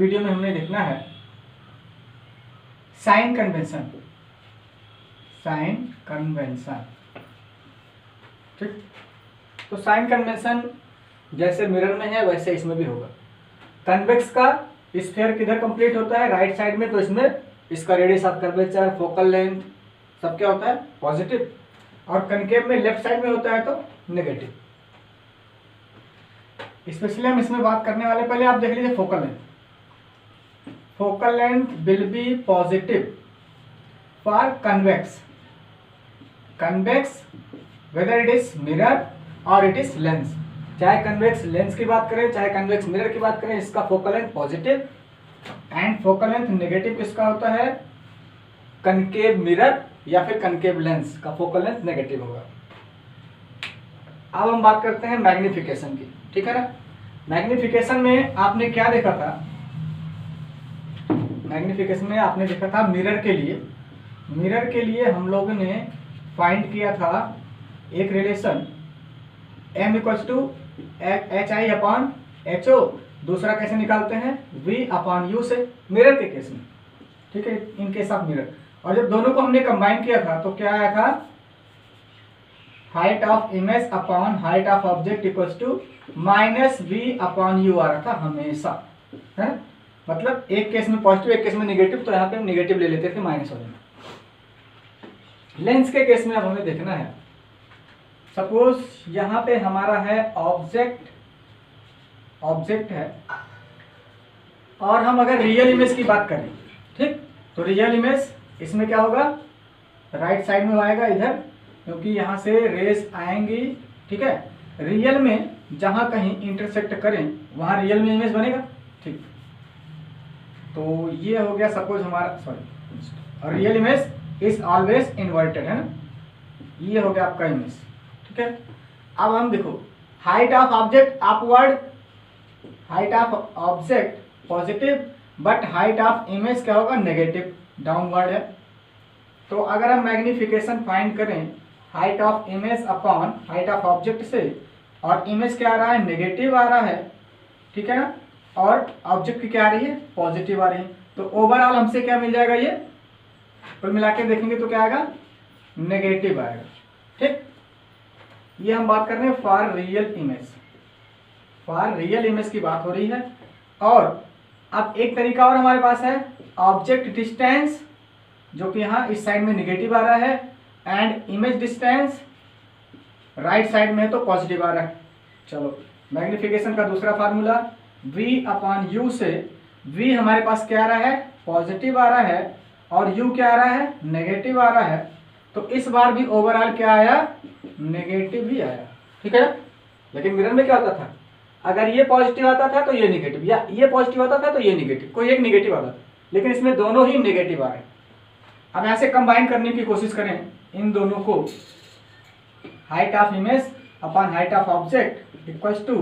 Video में हमने देखना है साइन कन्वेंशन। साइन कन्वेंशन, ठीक। तो साइन कन्वेंशन जैसे मिरर में है वैसे इसमें भी होगा। कन्वेक्स का स्फीयर किधर कंप्लीट होता है, राइट साइड में, तो इसमें इसका radius of curvature, focal length सब क्या होता है, पॉजिटिव। और कनकेव में लेफ्ट साइड में होता है तो नेगेटिव। स्पेशली हम इसमें बात करने वाले, पहले आप देख लीजिए focal length. Focal length will be positive for convex. Convex whether it is mirror और इट इज लेंस। चाहे कन्वेक्स लेंस की बात करें चाहे कन्वेक्स मिरर की बात करें, इसका focal length positive and focal length negative किसका होता है, कनकेव मिरर या फिर कनकेव लेंस का फोकल लेंथ नेगेटिव होगा। अब हम बात करते हैं मैग्निफिकेशन की, ठीक है ना। मैग्निफिकेशन में आपने क्या देखा था, मैग्निफिकेशन में आपने देखा था मिरर के लिए, मिरर के लिए हम लोगों ने फाइंड किया था एक relation m equals to HI upon HO। दूसरा कैसे निकालते हैं, V अपॉन U से, मिरर के केस में, ठीक है, इन केस ऑफ मिरर। और जब दोनों को हमने कंबाइन किया था तो क्या आया था, height of image upon height of object equals to minus V upon U आ रहा था हमेशा, है। मतलब एक केस में पॉजिटिव एक केस में नेगेटिव, तो यहाँ पे हम नेगेटिव ले लेते थे माइनस वाले में। लेंस के केस में अब हमें देखना है, सपोज यहाँ पे हमारा है ऑब्जेक्ट, ऑब्जेक्ट है, और हम अगर रियल इमेज की बात करें, ठीक, तो रियल इमेज इसमें क्या होगा, राइट साइड में आएगा इधर, क्योंकि यहाँ से रेस आएंगी, ठीक है। रियल में जहाँ कहीं इंटरसेक्ट करें वहाँ रियल में इमेज बनेगा, ठीक। तो ये हो गया सपोज हमारा, sorry, real image is always inverted, है ना, ये हो गया आपका इमेज, ठीक है। अब हम देखो height of object upward, height of object positive, but height of image क्या होगा, नेगेटिव, डाउनवर्ड है। तो अगर हम मैग्निफिकेशन फाइंड करें height of image upon height of object से, और इमेज क्या आ रहा है, नेगेटिव आ रहा है, ठीक है ना, और ऑब्जेक्ट की क्या आ रही है, पॉजिटिव आ रही है, तो ओवरऑल हमसे क्या मिल जाएगा, ये कुल मिला के देखेंगे तो क्या आएगा, नेगेटिव आएगा, ठीक। ये हम बात कर रहे हैं for real image, for real image की बात हो रही है। और अब एक तरीका और हमारे पास है, ऑब्जेक्ट डिस्टेंस, जो कि यहाँ इस साइड में नेगेटिव आ रहा है, and image distance right side में है तो पॉजिटिव आ रहा है। चलो मैग्निफिकेशन का दूसरा फार्मूला, V अपॉन U से, V हमारे पास क्या आ रहा है, पॉजिटिव आ रहा है, और U क्या आ रहा है, नेगेटिव आ रहा है, तो इस बार भी ओवरऑल क्या आया, नेगेटिव ही आया, ठीक है ना। लेकिन मिरर में क्या होता था, अगर ये पॉजिटिव आता था तो ये नेगेटिव, या ये पॉजिटिव आता था तो ये नेगेटिव, कोई एक नेगेटिव आता था, लेकिन इसमें दोनों ही नेगेटिव आ रहे हैं। अब ऐसे कंबाइन करने की कोशिश करें इन दोनों को, height of image upon height of object equals to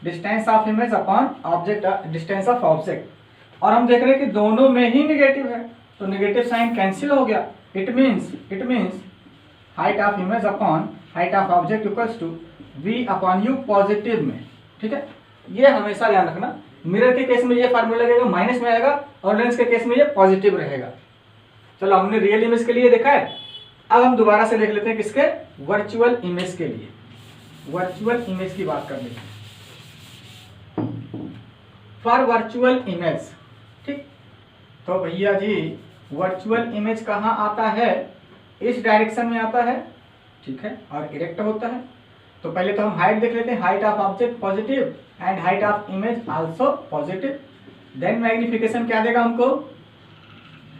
distance of image upon object, distance of object, और हम देख रहे हैं कि दोनों में ही नेगेटिव है, तो नेगेटिव साइन कैंसिल हो गया। It means height of image upon height of object equals to V upon U positive में, ठीक है। ये हमेशा ध्यान रखना, मिरर के केस में ये फार्मूला लगेगा, माइनस में आएगा, और लेंस के केस में ये पॉजिटिव रहेगा। चलो हमने रियल इमेज के लिए देखा है, अब हम दोबारा से देख लेते हैं किसके, वर्चुअल इमेज के लिए। वर्चुअल इमेज की बात कर लेते हैं, फॉर वर्चुअल इमेज, ठीक। तो भैया जी वर्चुअल इमेज कहाँ आता है, इस डायरेक्शन में आता है, ठीक है, और इरेक्ट होता है। तो पहले तो हम हाइट देख लेते हैं, height of object positive and height of image also positive. Then magnification क्या देगा हमको,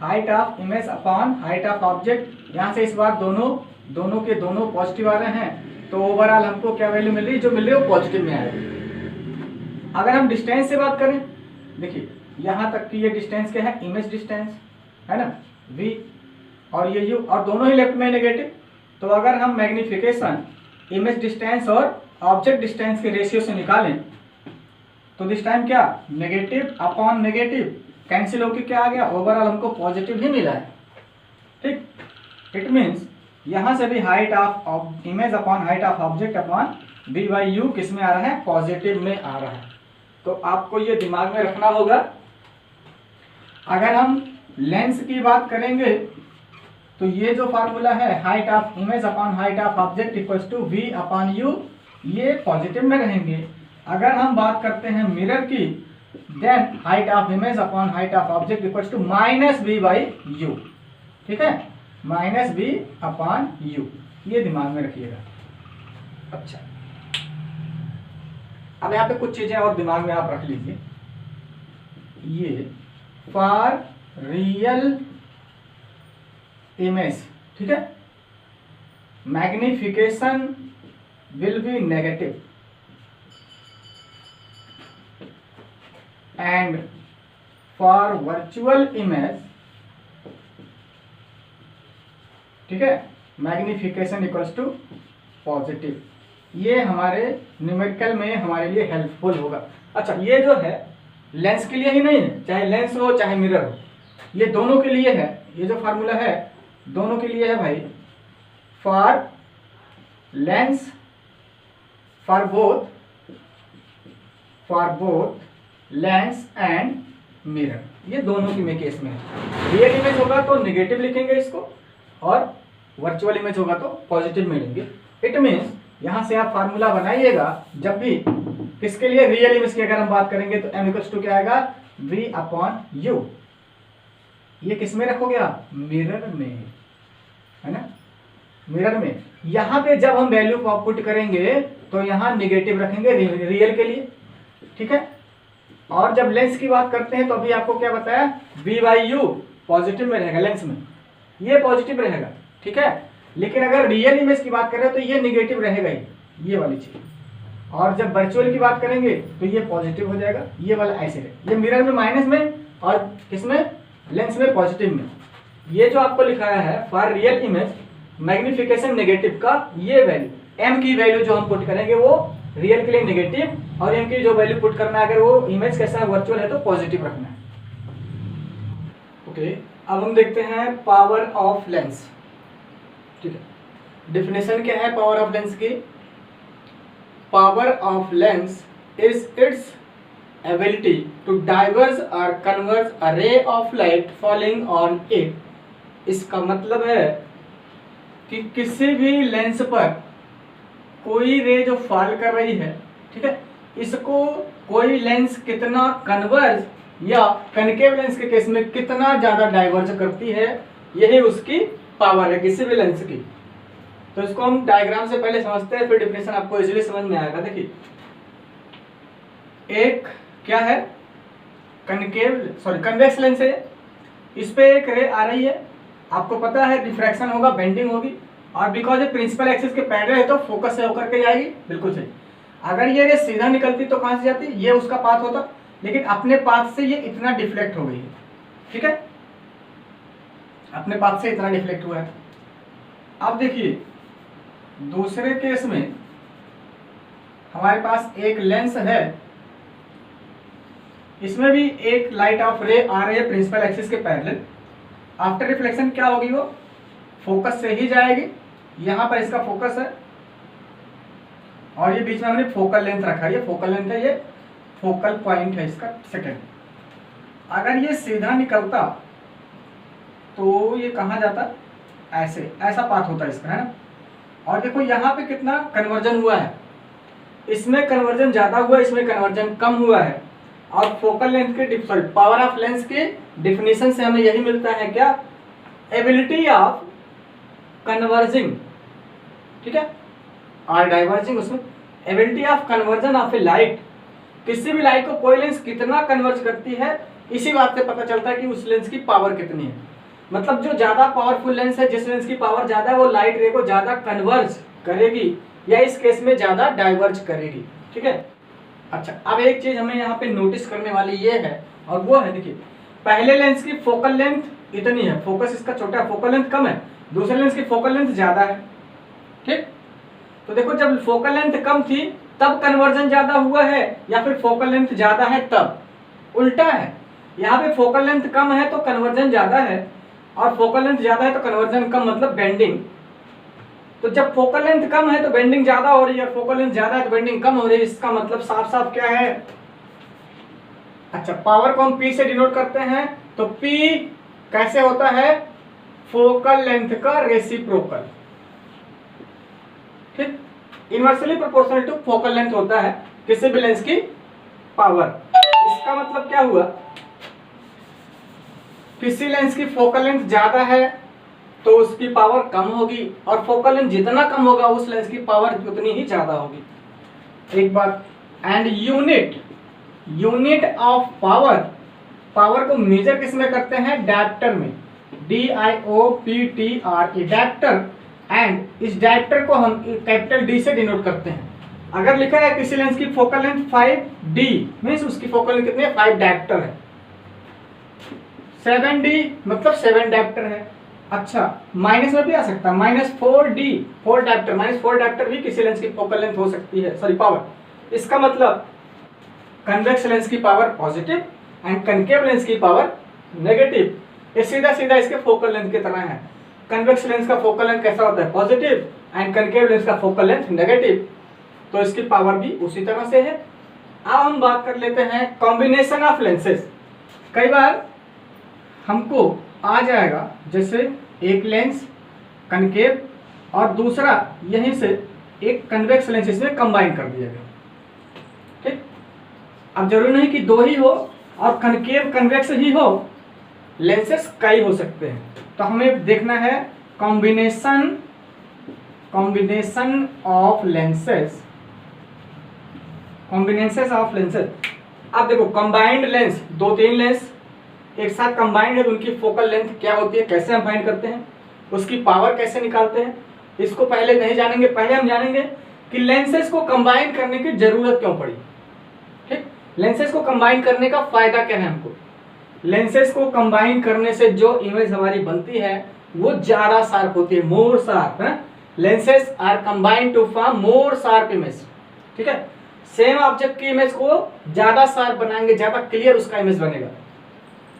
height of image upon height of object, यहाँ से इस बार दोनों के दोनों पॉजिटिव आ रहे हैं, तो ओवरऑल हमको क्या वैल्यू मिल रही है, जो मिल रही है वो पॉजिटिव में आएगा। अगर हम डिस्टेंस से बात करें, देखिए यहाँ तक की ये डिस्टेंस क्या है, इमेज डिस्टेंस है ना, V, और ये U, और दोनों ही लेफ्ट में नेगेटिव। तो अगर हम मैग्निफिकेशन इमेज डिस्टेंस और ऑब्जेक्ट डिस्टेंस के रेशियो से निकालें, तो दिस टाइम क्या, नेगेटिव अपॉन नेगेटिव कैंसिल होकर क्या आ गया, ओवरऑल हमको पॉजिटिव ही मिला है, ठीक। इट मीन्स यहाँ से भी height of image upon height of object upon V by U किस में आ रहा है, पॉजिटिव में आ रहा है। तो आपको ये दिमाग में रखना होगा अगर हम लेंस की बात करेंगे तो ये जो फार्मूला है height of image upon height of object equals to V upon U, ये पॉजिटिव में रहेंगे। अगर हम बात करते हैं मिरर की, then height of image upon height of object equals to minus B by U. ठीक है, माइनस बी अपॉन यू, ये दिमाग में रखिएगा। अच्छा, अब यहाँ पे कुछ चीजें और दिमाग में आप रख लीजिए। ये फॉर रियल इमेज, ठीक है, magnification will be negative and for virtual image, ठीक है, मैग्निफिकेशन इक्वल्स टू पॉजिटिव। ये हमारे न्यूमेरिकल में हमारे लिए हेल्पफुल होगा। अच्छा, ये जो है लेंस के लिए ही नहीं है, चाहे लेंस हो चाहे मिरर हो, ये दोनों के लिए है। ये जो फार्मूला है दोनों के लिए है भाई। For Lenz, for both lens and mirror, ये दोनों की में केस में है। रियल इमेज होगा तो नेगेटिव लिखेंगे इसको, और वर्चुअल इमेज होगा तो पॉजिटिव में लेंगे। इट मीन्स यहां से आप फार्मूला बनाइएगा जब भी किसके लिए, रियल इमेज की अगर हम बात करेंगे तो m इक्वल्स टू क्या आएगा, v अपॉन यू। ये किस में रखोगे आप, मिरर में, है ना, मिरर में। यहां पे जब हम वैल्यू पुट करेंगे तो यहां निगेटिव रखेंगे रियल के लिए, ठीक है। और जब लेंस की बात करते हैं तो अभी आपको क्या बताया, v बाई यू पॉजिटिव में रहेगा, लेंस में ये पॉजिटिव रहेगा, ठीक है। लेकिन अगर रियल इमेज की बात करें तो ये निगेटिव रहेगा ही, ये वाली चीज। और जब वर्चुअल की बात करेंगे तो ये पॉजिटिव हो जाएगा, ये वाला ऐसे है। ये मिरर में माइनस में और किसमें, लेंस में पॉजिटिव में। ये जो आपको लिखाया है for real image magnification negative का, ये वैल्यू m की वैल्यू जो हम पुट करेंगे वो रियल के लिए नेगेटिव, और m की जो वैल्यू पुट करना है अगर वो इमेज कैसा है, वर्चुअल है तो पॉजिटिव रखना है। ओके, अब हम देखते हैं पावर ऑफ लेंस, ठीक है। डेफिनेशन क्या है पावर ऑफ लेंस की, power of lens is its ability to diverge और converge a ray of light falling on it. इसका मतलब है कि किसी भी लेंस पर कोई रे जो फॉल कर रही है, ठीक है, इसको कोई लेंस कितना कन्वर्ज या कनकेव लेंस के केस में कितना ज्यादा डाइवर्ज करती है, यही उसकी पावर है किसी भी लेंस की। तो इसको हम डायग्राम से पहले समझते हैं, फिर डेफिनेशन आपको इजीली समझ में आएगा। देखिए, एक क्या है, कन्वेक्स लेंस है, इस पे एक रे आ रही है, आपको पता है डिफ्रैक्शन होगा, बेंडिंग होगी, और बिकॉज ये प्रिंसिपल एक्सिस के पैरेलल है तो फोकस से होकर के जाएगी, बिल्कुल सही। अगर ये रे सीधा निकलती तो कहां से जाती, ये उसका पाथ होता, लेकिन अपने पाथ से ये इतना डिफ्लेक्ट हो गई है, ठीक है, अपने पाथ से इतना डिफ्लेक्ट हुआ है। अब देखिए दूसरे केस में हमारे पास एक लेंस है, इसमें भी एक लाइट ऑफ रे आ रही है प्रिंसिपल एक्सिस के पैरेलल। आफ्टर रिफ्लेक्शन क्या होगी, वो फोकस से ही जाएगी, यहां पर इसका फोकस है, और ये बीच में हमने फोकल लेंथ रखा है, ये फोकल लेंथ है, ये फोकल पॉइंट है इसका सेकंड। अगर ये सीधा निकलता तो ये कहाँ जाता, ऐसे, ऐसा पाथ होता है इसका, है ना। और देखो यहाँ पे कितना कन्वर्जन हुआ है, इसमें कन्वर्जन ज्यादा हुआ है, इसमें कन्वर्जन कम हुआ है। और फोकल लेंथ के पावर ऑफ लेंस के डिफिनेशन से हमें यही मिलता है क्या, एबिलिटी ऑफ कन्वर्जिंग, ठीक है, और डाइवर्जिंग, उसमें ability of conversion of A light, किसी भी लाइट को कोई लेंस कितना कन्वर्ज करती है, इसी बात से पता चलता है कि उस लेंस की पावर कितनी है। मतलब जो ज्यादा पावरफुल लेंस है, जिस लेंस की पावर ज्यादा है, वो लाइट रे को ज्यादा कन्वर्ज करेगी, या इस केस में ज्यादा डाइवर्ज करेगी, ठीक है। अच्छा, अब एक चीज हमें यहाँ पे नोटिस करने वाली ये है, और वो है, देखिए पहले लेंस की फोकल लेंथ इतनी है, फोकस इसका छोटा है, फोकल लेंथ कम है, दूसरे लेंस की फोकल लेंथ ज्यादा है, ठीक। तो देखो जब फोकल लेंथ कम थी तब कन्वर्जन ज्यादा हुआ है, या फिर फोकल लेंथ ज्यादा है तब, उल्टा है। यहाँ पे फोकल लेंथ कम है तो कन्वर्जन ज्यादा है, और फोकल लेंथ ज्यादा है तो कन्वर्जन कम, मतलब बेंडिंग। तो जब फोकल लेंथ कम है तो बेंडिंग ज्यादा हो रही है, फोकल लेंथ ज्यादा है तो बेंडिंग कम हो रही है। इसका मतलब साफ साफ क्या है, अच्छा, पावर को हम P से डिनोट करते हैं, तो P कैसे होता है, फोकल लेंथ का रेसिप्रोकल, ठीक, inversely proportional to focal length होता है किसी भी लेंस की पावर। इसका मतलब क्या हुआ, किसी लेंस की फोकल लेंथ ज्यादा है तो उसकी पावर कम होगी, और फोकल लेंथ जितना कम होगा उस लेंस की पावर उतनी ही ज्यादा होगी। एक बात, and unit of power, power को मेजर किस में करते हैं, डायप्टर में, DIOPTR डायप्टर, एंड इस डायप्टर को हम कैपिटल D से डिनोट करते हैं। अगर लिखा है किसी लेंस की फोकल लेंथ 5D मीन्स उसकी फोकल लेंथ कितनी है, 5 डायप्टर है। 7D मतलब 7 डायप्टर है। अच्छा, माइनस में भी आ सकता है, -4D 4 डायप्टर, -4 डायप्टर भी किसी लेंस की फोकल लेंथ हो सकती है, सॉरी पावर। इसका मतलब कन्वेक्स लेंस की power positive and concave lens की पावर नेगेटिव। ये सीधा सीधा इसके फोकल लेंथ की तरह है। कन्वेक्स लेंस का फोकल लेंथ कैसा होता है, पॉजिटिव, एंड कनकेव लेंस का फोकल लेंथ नेगेटिव, तो इसकी पावर भी उसी तरह से है। अब हम बात कर लेते हैं कॉम्बिनेशन ऑफ लेंसेज। कई बार हमको आ जाएगा जैसे एक लेंस कनकेव और दूसरा यहीं से एक कन्वेक्स लेंस इसमें कंबाइन कर दिया गया, ठीक। अब जरूरी नहीं कि दो ही हो और कनकेव कन्वेक्स ही हो, लेंसेस कई हो सकते हैं। तो हमें देखना है कॉम्बिनेशन ऑफ लेंसेस, अब देखो कंबाइंड लेंस, 2-3 लेंस एक साथ कंबाइंड है तो उनकी फोकल लेंथ क्या होती है, कैसे हम फाइंड करते हैं, उसकी पावर कैसे निकालते हैं, इसको पहले नहीं जानेंगे। पहले हम जानेंगे कि लेंसेस को कंबाइन करने की जरूरत क्यों पड़ी, ठीक। लेंसेस को कंबाइन करने का फायदा क्या है हमको, लेंसेस को कंबाइन करने से जो इमेज हमारी बनती है वो ज्यादा शार्प होती है, मोर शार्प है। Lenses are combined to form more sharp image, ठीक है। सेम ऑब्जेक्ट की इमेज को ज्यादा शार्प बनाएंगे, ज्यादा क्लियर उसका इमेज बनेगा,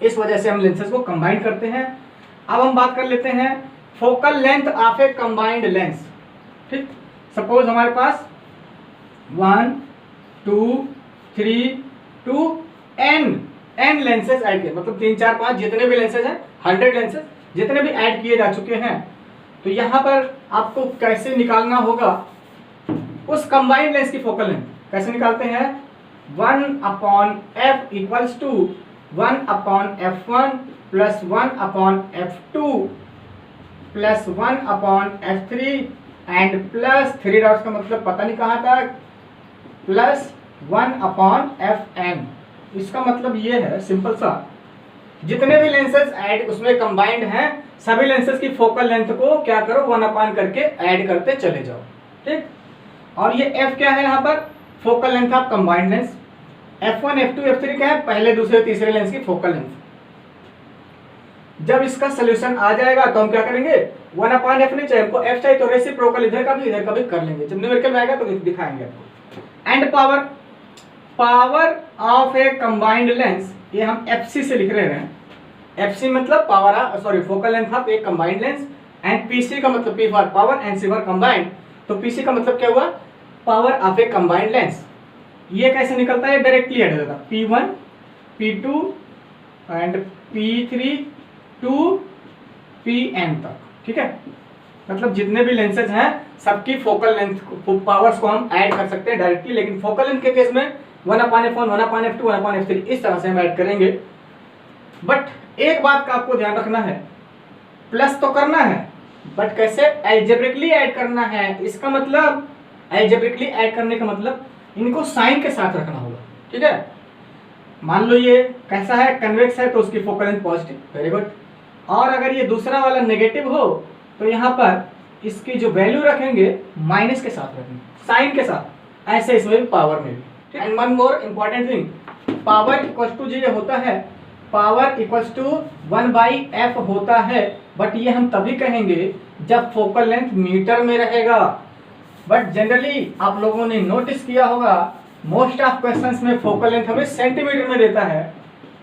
इस वजह से हम लेंसेस को कंबाइन करते हैं। अब हम बात कर लेते हैं focal length of A combined lens, ठीक। सपोज हमारे पास 1 2 3 2 n लेंसेस ऐड किए, मतलब 3 4 5 जितने भी लेंसेज हैं, 100 लेंसेज जितने भी ऐड किए जा चुके हैं। तो यहाँ पर आपको कैसे निकालना होगा उस कंबाइंड लेंस की फोकल लेंथ, कैसे निकालते हैं, 1/f equals to 1/f1 plus 1/f2 plus 1/f3 and plus 3 dots का मतलब पता नहीं कहाँ तक, प्लस 1/fn। इसका मतलब ये है सिंपल सा, जितने भी लेंसेज ऐड उसमें कंबाइंड हैं सभी लेंसेज की फोकल लेंथ को क्या करो 1/n करके ऐड करते चले जाओ, ठीक। और ये f क्या है, यहाँ पर focal length of combined lens. f1 f2 f3 क्या है, पहले दूसरे तीसरे लेंस की फोकल लेंथ। जब इसका सोल्यूशन आ जाएगा तो हम क्या करेंगे, 1/f नहीं चाहिए हमको, f चाहिए तो रेसिप्रोकल इधर का भी कर लेंगे, जब न्यूमेरिकल में आएगा तो दिखाएंगे आपको। And power of A combined lens, ये हम fc से लिख रहे हैं, fc मतलब power, sorry focal length of A combined lens, and pc का मतलब p for power and c for combined. तो pc का मतलब क्या हुआ, power of A combined lens. ये कैसे निकलता है, डायरेक्टली ऐड हो जाता है, P1 P2 and P3 to Pn तक, ठीक है। मतलब जितने भी लेंसेज हैं सबकी फोकल लेंथ पावर्स को हम ऐड कर सकते हैं डायरेक्टली, लेकिन फोकल लेंथ के केस में 1/f1 1/f2 1/f3 इस तरह से हम ऐड करेंगे। बट एक बात का आपको ध्यान रखना है, प्लस तो करना है बट कैसे, एल्जेब्रिकली ऐड करना है। इसका मतलब एल्जेब्रिकली ऐड करने का मतलब इनको साइन के साथ रखना होगा, ठीक है। मान लो ये कैसा है, कन्वेक्स है तो उसकी focal length positive, very good. और अगर ये दूसरा वाला नेगेटिव हो तो यहाँ पर इसकी जो वैल्यू रखेंगे माइनस के साथ रखेंगे, साइन के साथ। ऐसे इसमें भी पावर में भी। And one more important thing, power equal to जो होता है, पावर इक्वल्स टू 1/f होता है, बट ये हम तभी कहेंगे जब फोकल लेंथ मीटर में रहेगा। बट जनरली आप लोगों ने नोटिस किया होगा मोस्ट ऑफ क्वेश्चंस में फोकल लेंथ हमें सेंटीमीटर में देता है,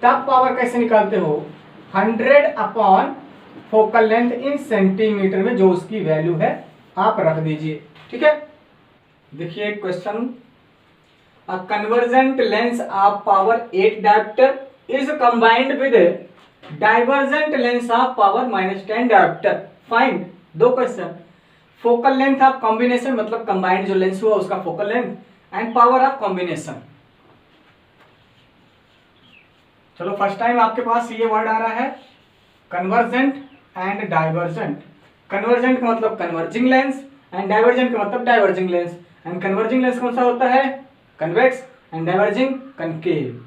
तब पावर कैसे निकालते हो, 100 अपॉन फोकल लेंथ इन सेंटीमीटर में जो उसकी वैल्यू है आप रख दीजिए, ठीक है। देखिए question, a convergent lens of power 8 dioptre is combined with divergent lens of power -10 dioptre find. दो question, focal length of combination मतलब कंबाइंड जो लेंस हुआ उसका focal length and power of combination. चलो फर्स्ट टाइम आपके पास ये word आ रहा है कन्वर्जेंट एंड डाइवर्जेंट। कन्वर्जेंट का मतलब कन्वर्जिंग लेंस एंड डाइवर्जेंट का मतलब diverging lens. And converging lens कौन सा होता है? Convex and diverging concave.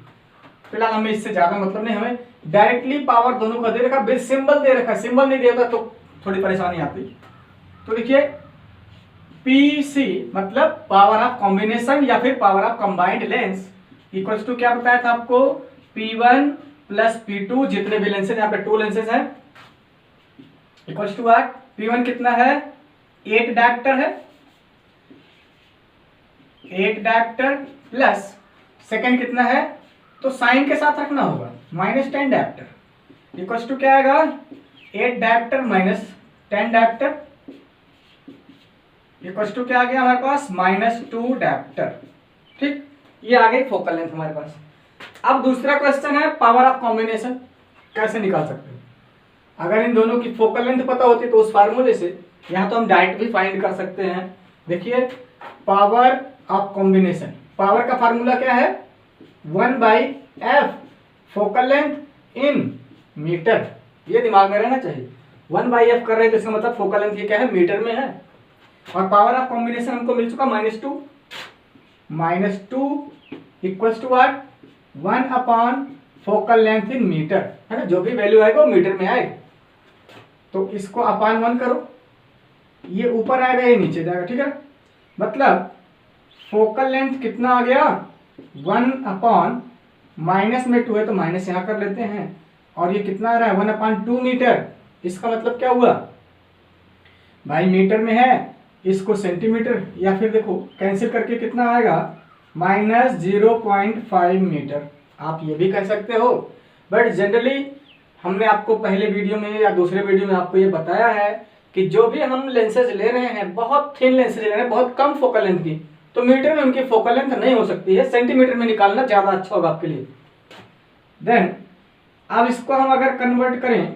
फिलहाल हमें इससे ज्यादा मतलब नहीं, हमें डायरेक्टली पावर दोनों का दे रखा, बिल सिंबल दे रखा, सिंबल नहीं देता तो थोड़ी परेशानी आती। तो देखिए पीसी मतलब पावर ऑफ कॉम्बिनेशन या फिर power of combined lens equals to क्या बताया था आपको? P1 प्लस P2 जितने भी लेंसेज यहाँ पे 2 लेंसेज हैं इक्वल्स टू व्हाट? P1 कितना है? 8 डायप्टर है, 8 डायप्टर प्लस सेकेंड कितना है? तो साइन के साथ रखना होगा -10 डायप्टर इक्वल्स टू क्या आएगा? 8 diopter minus 10 diopter equals to क्या आ गया हमारे पास? -2 डायप्टर। ठीक, ये आ गई फोकल लेंथ हमारे पास। अब दूसरा क्वेश्चन है पावर ऑफ कॉम्बिनेशन कैसे निकाल सकते हैं। अगर इन दोनों की फोकल लेंथ पता होती तो उस फार्मूले से यहाँ तो हम डायरेक्ट भी फाइंड कर सकते हैं। देखिए पावर ऑफ कॉम्बिनेशन, पावर का फार्मूला क्या है? 1/f focal length in metre. ये दिमाग में रहना चाहिए। 1/f कर रहे हैं तो इसका मतलब फोकल लेंथ ये क्या है? मीटर में है। और पावर ऑफ कॉम्बिनेशन हमको मिल चुका -2 equals to what? 1 focal length in metre, है ना? जो भी वैल्यू आएगा वो मीटर में आएगा। तो इसको अपान 1 करो, ये ऊपर आएगा ये नीचे जाएगा, ठीक है? मतलब फोकल लेंथ कितना आ गया? 1 माइनस में 2 है तो माइनस यहाँ कर लेते हैं, और ये कितना आ रहा है? 1/2 मीटर। इसका मतलब क्या हुआ भाई? मीटर में है, इसको सेंटीमीटर या फिर देखो कैंसिल करके कितना आएगा? -0.5 मीटर। आप ये भी कह सकते हो, बट जनरली हमने आपको पहले वीडियो में या दूसरे वीडियो में आपको ये बताया है कि जो भी हम लेंसेज ले रहे हैं, बहुत थिन लेंसेज ले रहे हैं, बहुत कम फोकल लेंथ की, तो मीटर में उनकी फोकल लेंथ नहीं हो सकती है, सेंटीमीटर में निकालना ज़्यादा अच्छा होगा आपके लिए। देन अब इसको हम अगर कन्वर्ट करें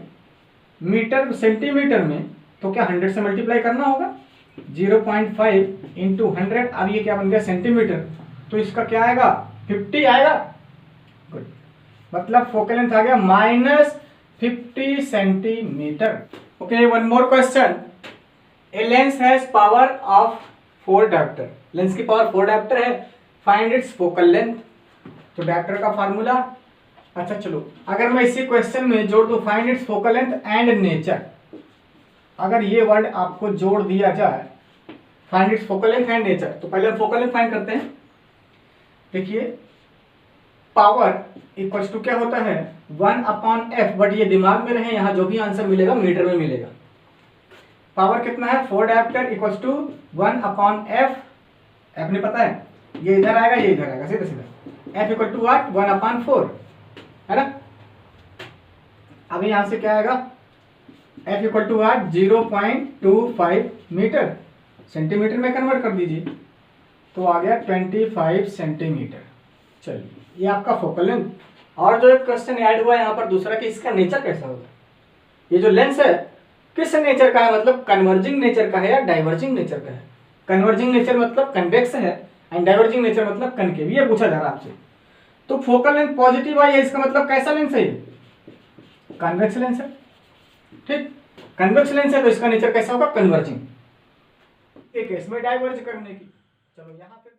मीटर सेंटीमीटर में तो क्या 100 से मल्टीप्लाई करना होगा? 0.5 इंटू 100, अब ये क्या बन गया? सेंटीमीटर। तो इसका क्या आएगा? 50 आएगा। गुड, मतलब फोकल लेंथ आ गया -50 centimetre. Okay, one more question. A lens has power of 4 dioptre. Lens की पावर 4 डायप्टर है, फाइंड इट्स फोकल लेंथ। तो डायप्टर का फार्मूला, अच्छा चलो अगर मैं इसी क्वेश्चन में जोड़ दूं find its focal length and nature, अगर ये वर्ड आपको जोड़ दिया जाए find its focal length and nature, तो पहले हम फोकल लेंथ फाइंड करते हैं। देखिए पावर इक्वल्स टू क्या होता है? 1/f, बट ये दिमाग में रहे, यहाँ जो भी आंसर मिलेगा मीटर में मिलेगा। पावर कितना है? 4 dioptre equals to 1/f। f नहीं पता है, ये इधर आएगा ये इधर आएगा, सीधा सीधा। f equal to what? 1/4, है ना? अब यहां से क्या आएगा? f equal to what? 0.25 metre. Centimetre में कन्वर्ट कर दीजिए तो आ गया 25 सेंटीमीटर। चलिए ये आपका फोकल लेंथ। और जो एक क्वेश्चन ऐड हुआ यहाँ पर दूसरा कि इसका नेचर कैसा होगा? ये जो लेंस है किस नेचर का है? मतलब कन्वर्जिंग नेचर का है या डाइवर्जिंग नेचर का है? कन्वर्जिंग नेचर मतलब कन्वेक्स है एंड डाइवर्जिंग नेचर मतलब कनकेव। ये पूछा जा रहा है आपसे। तो फोकल लेंथ पॉजिटिव आई है, इसका मतलब कैसा लेंस है? ये कन्वेक्स लेंस है। ठीक, कन्वेक्स लेंस है तो इसका नेचर कैसा होगा? कन्वर्जिंग। एक केस में डाइवर्ज करने की। चलो यहाँ पे